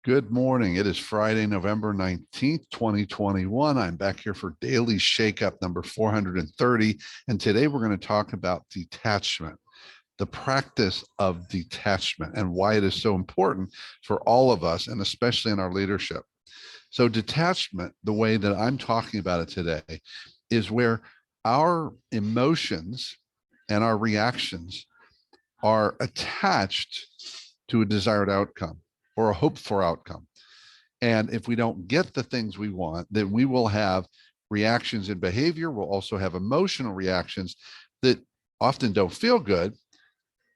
Good morning. It is Friday, November 19th, 2021. I'm back here for Daily Shakeup number 430. And today we're going to talk about detachment, the practice of detachment, and why it is so important for all of us, and especially in our leadership. So, detachment, the way that I'm talking about it today, is where our emotions and our reactions are attached to a desired outcome or a hoped for outcome. And if we don't get the things we want, then we will have reactions in behavior. We'll also have emotional reactions that often don't feel good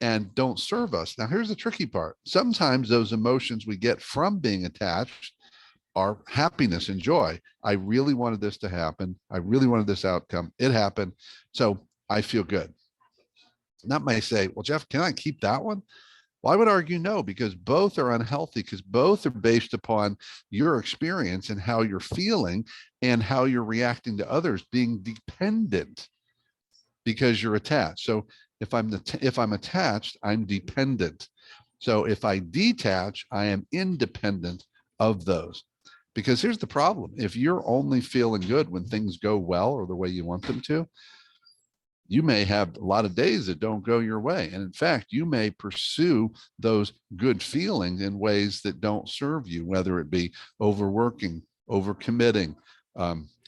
and don't serve us. Now, here's the tricky part. Sometimes those emotions we get from being attached are happiness and joy. I really wanted this to happen. I really wanted this outcome. It happened. So I feel good. And that may say, well, Jeff, can I keep that one? Well, I would argue no, because both are unhealthy, because both are based upon your experience and how you're feeling and how you're reacting to others, being dependent because you're attached. So if I'm attached, I'm dependent. So if I detach, I am independent of those. Because here's the problem. If you're only feeling good when things go well or the way you want them to, you may have a lot of days that don't go your way. And in fact, you may pursue those good feelings in ways that don't serve you, whether it be overworking, overcommitting,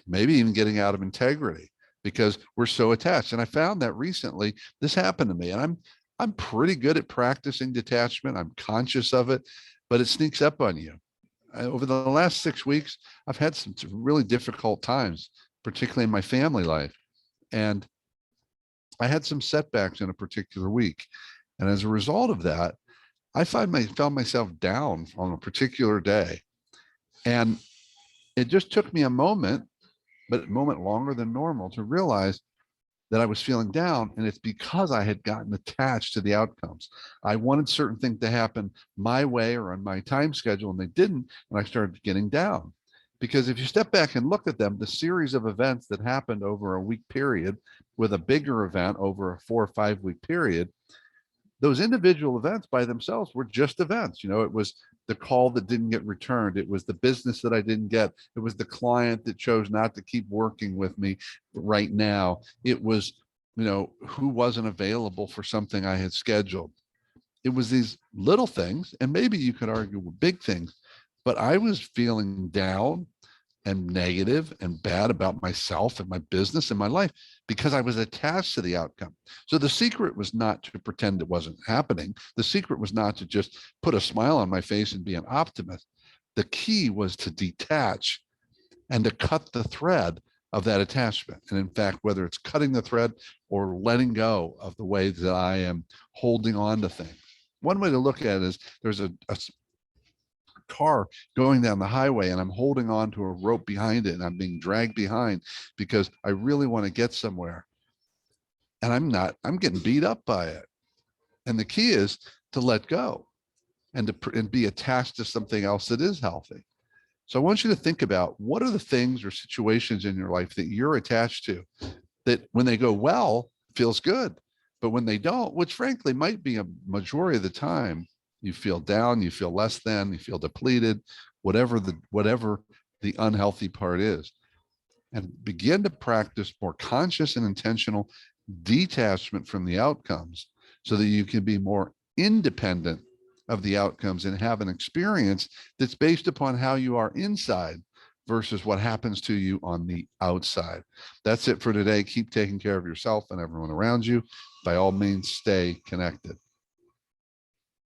maybe even getting out of integrity because we're so attached. And I found that recently this happened to me, and I'm pretty good at practicing detachment. I'm conscious of it, but it sneaks up on you. Over the last 6 weeks, I've had some really difficult times, particularly in my family life. And I had some setbacks in a particular week. And as a result of that, I found myself down on a particular day. And it just took me a moment, but a moment longer than normal, to realize that I was feeling down. And it's because I had gotten attached to the outcomes. I wanted certain things to happen my way or on my time schedule, and they didn't. And I started getting down. Because if you step back and look at them, the series of events that happened over a week period with a bigger event over a 4 or 5 week period, those individual events by themselves were just events. It was the call that didn't get returned. It was the business that I didn't get. It was the client that chose not to keep working with me right now. It was, who wasn't available for something I had scheduled. It was these little things, and maybe you could argue were big things, but I was feeling down and negative and bad about myself and my business and my life because I was attached to the outcome. So the secret was not to pretend it wasn't happening. The secret was not to just put a smile on my face and be an optimist. The key was to detach and to cut the thread of that attachment. And in fact, whether it's cutting the thread or letting go of the way that I am holding on to things. One way to look at it is there's a car going down the highway and I'm holding on to a rope behind it and I'm being dragged behind because I really want to get somewhere. And I'm getting beat up by it. And the key is to let go and be attached to something else that is healthy. So I want you to think about, what are the things or situations in your life that you're attached to that when they go well, feels good, but when they don't, which frankly might be a majority of the time, you feel down, you feel less than, you feel depleted, whatever the unhealthy part is. And begin to practice more conscious and intentional detachment from the outcomes so that you can be more independent of the outcomes and have an experience that's based upon how you are inside versus what happens to you on the outside. That's it for today. Keep taking care of yourself and everyone around you. By all means, stay connected.